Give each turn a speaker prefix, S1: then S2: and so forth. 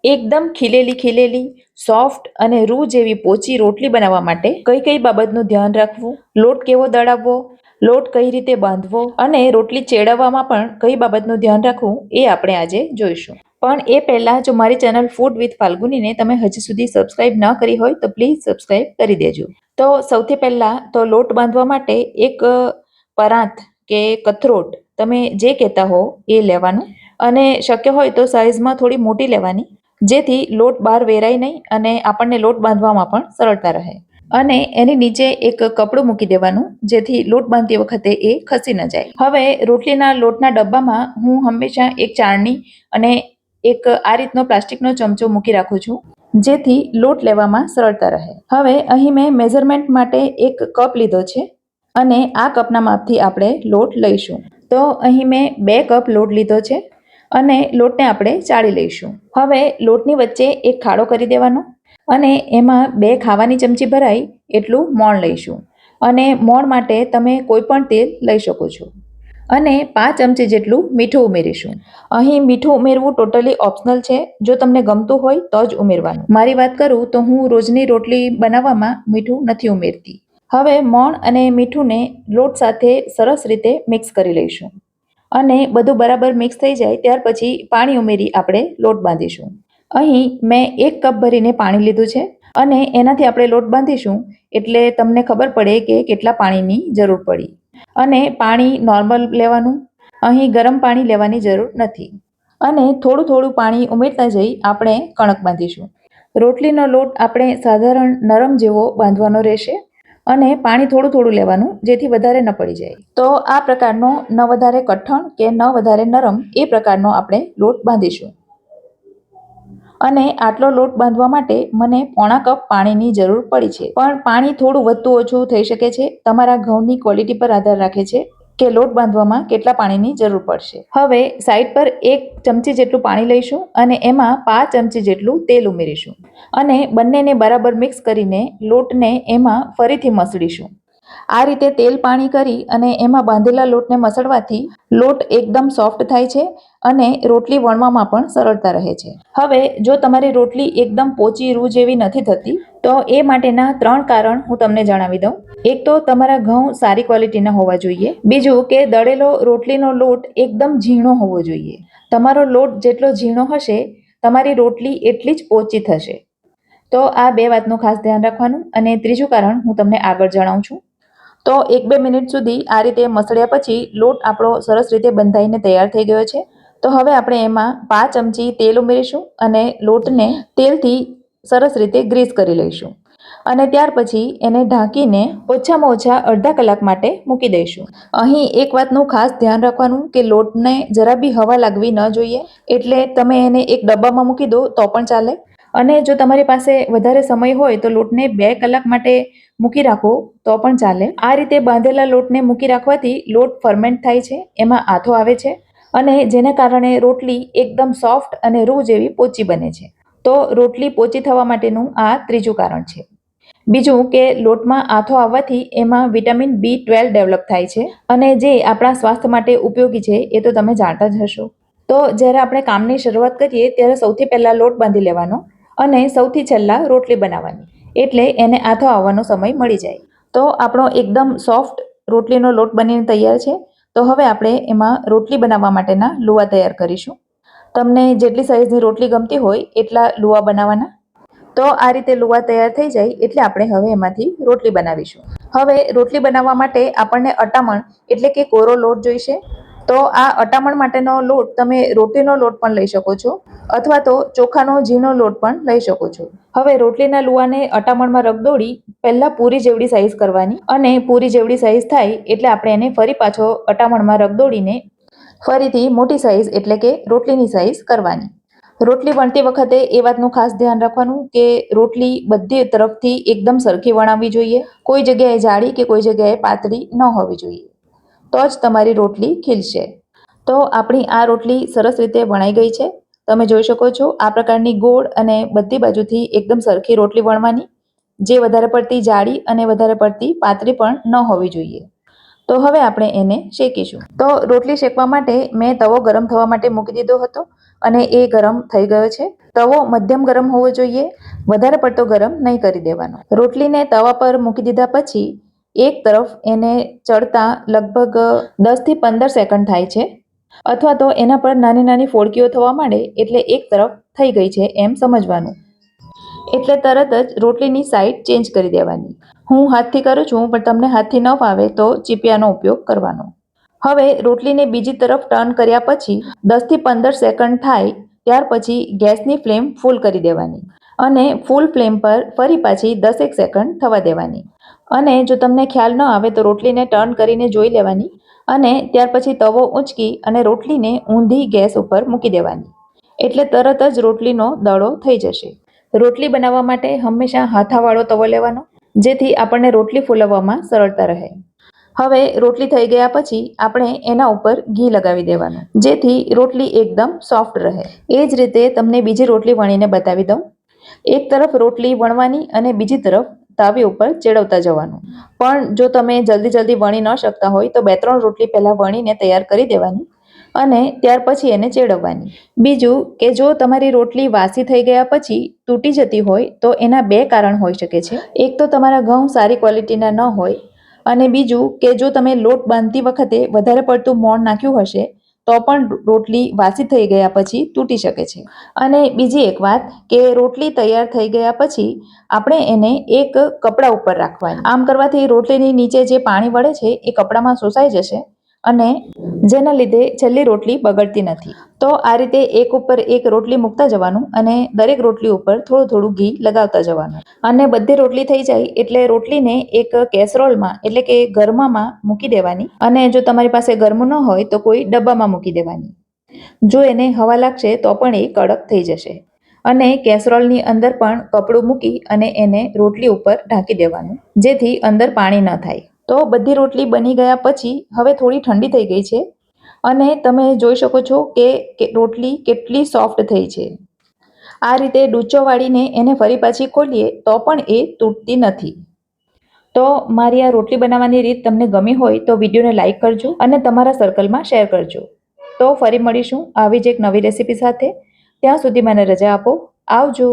S1: એકદમ ખીલેલી સોફ્ટ અને રૂ જેવી પોચી રોટલી બનાવવા માટે કઈ કઈ બાબતનું ધ્યાન રાખવું, લોટ કેવો દળાવવો, લોટ કઈ રીતે બાંધવો અને રોટલી ચેડવવામાં પણ કઈ બાબતનું ધ્યાન રાખવું એ આપણે આજે જોઈશું. પણ એ પહેલાં જો મારી ચેનલ ફૂડ વિથ ફાલ્ગુનીને તમે હજી સુધી સબસ્ક્રાઇબ ન કરી હોય તો પ્લીઝ સબસ્ક્રાઇબ કરી દેજો. તો સૌથી પહેલાં તો લોટ બાંધવા માટે એક પરાત કે કથરોટ તમે જે કહેતા હો એ લેવાનું અને શક્ય હોય તો સાઇઝમાં થોડી મોટી લેવાની, જેથી લોટ બહાર વેરાય નહીં અને આપણને લોટ બાંધવામાં પણ સરળતા રહે. અને એની નીચે એક કપડું મૂકી દેવાનું, જેથી લોટ બાંધતી વખતે એ ખસી ન જાય. હવે રોટલીના લોટના ડબ્બામાં હું હંમેશા એક ચાળણી અને એક આ રીતનો પ્લાસ્ટિકનો ચમચો મૂકી રાખું છું, જેથી લોટ લેવામાં સરળતા રહે. હવે અહીં મેં મેઝરમેન્ટ માટે એક કપ લીધો છે અને આ કપના માપથી આપણે લોટ લઈશું. તો અહીં મેં 2 કપ લોટ લીધો છે અને લોટને આપણે ચાળી લઈશું. હવે લોટની વચ્ચે એક ખાડો કરી દેવાનો અને એમાં 2 ખાવાની ચમચી ભરાય એટલું મોણ લઈશું. અને મોણ માટે તમે કોઈ પણ તેલ લઈ શકો છો. અને 5 ચમચી જેટલું મીઠું ઉમેરીશું. અહીં મીઠું ઉમેરવું ટોટલી ઓપ્શનલ છે, જો તમને ગમતું હોય તો જ ઉમેરવાનું. મારી વાત કરું તો હું રોજની રોટલી બનાવવામાં મીઠું નથી ઉમેરતી. હવે મોણ અને મીઠુંને લોટ સાથે સરસ રીતે મિક્સ કરી લઈશું અને બધું બરાબર મિક્સ થઈ જાય ત્યાર પછી પાણી ઉમેરી આપણે લોટ બાંધીશું. અહીં મેં 1 કપ ભરીને પાણી લીધું છે અને એનાથી આપણે લોટ બાંધીશું એટલે તમને ખબર પડે કે કેટલા પાણીની જરૂર પડી. અને પાણી નોર્મલ લેવાનું, અહીં ગરમ પાણી લેવાની જરૂર નથી. અને થોડું થોડું પાણી ઉમેરતા જઈ આપણે કણક બાંધીશું. રોટલીનો લોટ આપણે સાધારણ નરમ જેવો બાંધવાનો રહેશે અને પાણી થોડું થોડું લેવાનું, જેથી વધારે ન પડી જાય. તો આ પ્રકારનો ન વધારે કઠણ કે ન વધારે નરમ એ પ્રકારનો આપણે લોટ બાંધીશું. અને આટલો લોટ બાંધવા માટે મને 1/4 કપ પાણીની જરૂર પડી છે. પણ પાણી થોડું વધતું ઓછું થઈ શકે છે, તમારા ઘઉંની ક્વોલિટી પર આધાર રાખે છે કે લોટ બાંધવામાં કેટલા પાણીની જરૂર પડશે. હવે સાઈડ પર 1 ચમચી જેટલું પાણી લઈશું અને એમાં 5 ચમચી જેટલું તેલ ઉમેરીશું અને બંનેને બરાબર મિક્સ કરીને લોટને એમાં ફરીથી મસળીશું. આ રીતે તેલ પાણી કરી અને એમાં બાંધેલા લોટને મસળવાથી લોટ એકદમ સોફ્ટ થાય છે અને રોટલી વણવામાં પણ સરળતા રહે છે. હવે જો તમારી રોટલી એકદમ પોચી રૂ જેવી નથી થતી તો એ માટેના 3 કારણ હું તમને જણાવી દઉં. એક તો તમારા ઘઉં સારી ક્વોલિટીના હોવા જોઈએ. બીજું કે દળેલો રોટલીનો લોટ એકદમ ઝીણો હોવો જોઈએ. તમારો લોટ જેટલો ઝીણો હશે તમારી રોટલી એટલી જ પોચી થશે. તો આ 2 વાતનું ખાસ ધ્યાન રાખવાનું. અને ત્રીજું કારણ હું તમને આગળ જણાવું છું. તો 1-2 મિનિટ સુધી આ રીતે મસળ્યા પછી લોટ આપણો સરસ રીતે બંધાઈને તૈયાર થઈ ગયો છે. તો હવે આપણે એમાં 5 ચમચી તેલ ઉમેરીશું અને લોટને તેલથી સરસ રીતે ગ્રીસ કરી લઈશું અને ત્યાર પછી એને ઢાંકીને ઓછામાં ઓછા અડધા કલાક માટે મૂકી દઈશું. અહીં એક વાતનું ખાસ ધ્યાન રાખવાનું કે લોટને જરા બી હવા લાગવી ન જોઈએ, એટલે તમે એને એક ડબ્બામાં મૂકી દો તો પણ ચાલે. અને જો તમારી પાસે વધારે સમય હોય તો લોટને 2 કલાક માટે મૂકી રાખો તો પણ ચાલે. આ રીતે બાંધેલા લોટને મૂકી રાખવાથી લોટ ફર્મેન્ટ થાય છે, એમાં આથો આવે છે અને જેના કારણે રોટલી એકદમ સોફ્ટ અને રૂ જેવી પોચી બને છે. તો રોટલી પોચી થવા માટેનું આ ત્રીજું કારણ છે. બીજું કે લોટમાં આથો આવવાથી એમાં વિટામિન B12 ડેવલપ થાય છે અને જે આપણા સ્વાસ્થ્ય માટે ઉપયોગી છે એ તો તમે જાણતા જ હશો. તો જ્યારે આપણે કામની શરૂઆત કરીએ ત્યારે સૌથી પહેલાં લોટ બાંધી લેવાનો અને સૌથી છેલ્લા રોટલી બનાવવાની, એટલે એને આથો આવવાનો સમય મળી જાય. તો આપણો એકદમ સોફ્ટ રોટલીનો લોટ બનીને તૈયાર છે. તો હવે આપણે એમાં રોટલી બનાવવા માટેના લુવા તૈયાર કરીશું. તમને જેટલી સાઈઝની રોટલી ગમતી હોય એટલા લુવા બનાવવાના. તો આ રીતે લુવા તૈયાર થઈ જાય એટલે આપણે હવે એમાંથી રોટલી બનાવીશું. હવે રોટલી બનાવવા માટે આપણને અટામણ એટલે કે કોરો લોટ જોઈશે. તો આ અટામણ માટેનો લોટ તમે રોટલીનો લોટ પણ લઈ શકો છો અથવા તો ચોખાનો ઝીણો લોટ પણ લઈ શકો છો. હવે રોટલીના લુવાને અટામણમાં રગદોળી પહેલા પૂરી જેવડી સાઈઝ કરવાની અને પૂરી જેવડી સાઈઝ થાય એટલે આપણે એને ફરી પાછો અટામણમાં રગદોળીને ફરીથી મોટી સાઈઝ એટલે કે રોટલીની સાઈઝ કરવાની. રોટલી વણતી વખતે એ વાતનું ખાસ ધ્યાન રાખવાનું કે રોટલી બધી તરફથી એકદમ સરખી વણાવવી જોઈએ. કોઈ જગ્યાએ જાડી કે કોઈ જગ્યાએ પાતળી ન હોવી જોઈએ, તો જ તમારી રોટલી ખીલશે. તો આપણી આ રોટલી સરસ રીતે વણાઈ ગઈ છે. તમે જોઈ શકો છો આ પ્રકારની ગોળ અને બધી બાજુથી એકદમ સરખી રોટલી વણવાની, જે વધારે પડતી જાડી અને વધારે પડતી પાતળી પણ ન હોવી જોઈએ. તો હવે આપણે એને શેકીશું. તો રોટલી શેકવા માટે મેં તવો ગરમ થવા માટે મૂકી દીધો હતો અને એ ગરમ થઈ ગયો છે. તવો મધ્યમ ગરમ હોવો જોઈએ, વધારે પડતો ગરમ નહીં કરી દેવાનો. રોટલીને તવા પર મૂકી દીધા પછી એક તરફ એને ચડતા લગભગ 10 થી 15 સેકન્ડ થાય છે, અથવા તો એના પર નાની નાની ફોડકીઓ થવા માંડે એટલે એક તરફ થઈ ગઈ છે એમ સમજવાનું. એટલે તરત જ રોટલીની સાઈડ ચેન્જ કરી દેવાની. હું હાથથી કરું છું, પણ તમને હાથથી ન ફાવે તો ચીપિયાનો ઉપયોગ કરવાનો. હવે રોટલીને બીજી તરફ ટર્ન કર્યા પછી 10 થી 15 સેકન્ડ થાય ત્યાર પછી ગેસની ફ્લેમ ફૂલ કરી દેવાની અને ફૂલ ફ્લેમ પર ફરી પાછી 10 સેકન્ડ થવા દેવાની. અને જો તમને ખ્યાલ ન આવે તો રોટલીને ટર્ન કરીને જોઈ લેવાની અને ત્યાર પછી તવો ઊંચકી અને રોટલીને ઊંધી ગેસ ઉપર મૂકી દેવાની. એટલે તરત જ રોટલીનો દડો થઈ જશે. રોટલી બનાવવા માટે હંમેશા હાથાવાળો તવો લેવાનો, જેથી આપણને રોટલી ફૂલવવામાં સરળતા રહે. હવે રોટલી થઈ ગયા પછી આપણે એના ઉપર ઘી લગાવી દેવાનું, જેથી રોટલી એકદમ સોફ્ટ રહે. એ જ રીતે તમને બીજી રોટલી વણીને બતાવી દઉં. એક તરફ રોટલી વણવાની અને બીજી તરફ તાવી ઉપર ચેડવતા જવાનું. પણ જો તમે જલ્દી વણી ન શકતા હોય તો 2-3 રોટલી પહેલા વણીને તૈયાર કરી દેવાની અને ત્યાર પછી એને ચેડવવાની. બીજું કે જો તમારી રોટલી વાસી થઈ ગયા પછી તૂટી જતી હોય તો એના 2 કારણ હોઈ શકે છે. એક તો તમારા ઘઉં સારી ક્વોલિટીના ન હોય, અને બીજું કે જો તમે લોટ બાંધતી વખતે વધારે પડતું મોણ નાખ્યું હશે તો પણ રોટલી વાસી થઈ ગયા પછી તૂટી શકે છે. અને બીજી એક વાત કે રોટલી તૈયાર થઈ ગયા પછી આપણે એને એક કપડા ઉપર રાખવાની. આમ કરવાથી રોટલીની નીચે જે પાણી વળે છે એ કપડામાં શોષાઈ જશે અને જેના લીધે છેલ્લી રોટલી બગડતી નથી. તો આ રીતે એક ઉપર એક રોટલી મૂકતા જવાનું અને દરેક રોટલી ઉપર થોડું ઘી લગાવતા જવાનું. અને બધી રોટલી થઈ જાય એટલે રોટલીને એક કેસરોલમાં એટલે કે ગરમામાં મૂકી દેવાની. અને જો તમારી પાસે ગરમું ન હોય તો કોઈ ડબ્બામાં મૂકી દેવાની. જો એને હવા લાગશે તો પણ એ કડક થઈ જશે. અને કેસરોલની અંદર પણ કપડું મૂકી અને એને રોટલી ઉપર ઢાંકી દેવાનું, જેથી અંદર પાણી ન થાય. તો બધી રોટલી બની ગયા પછી હવે થોડી ઠંડી થઈ ગઈ છે અને તમે જોઈ શકો છો કે રોટલી કેટલી સોફ્ટ થઈ છે. આ રીતે ડૂચો વાળીને એને ફરી પાછી ખોલીએ તો પણ એ તૂટતી નથી. તો મારી આ રોટલી બનાવવાની રીત તમને ગમી હોય તો વિડીયોને લાઈક કરજો અને તમારા સર્કલમાં શેર કરજો. તો ફરી મળીશું આવી જ એક નવી રેસીપી સાથે. ત્યાં સુધી મને રજા આપો. આવજો.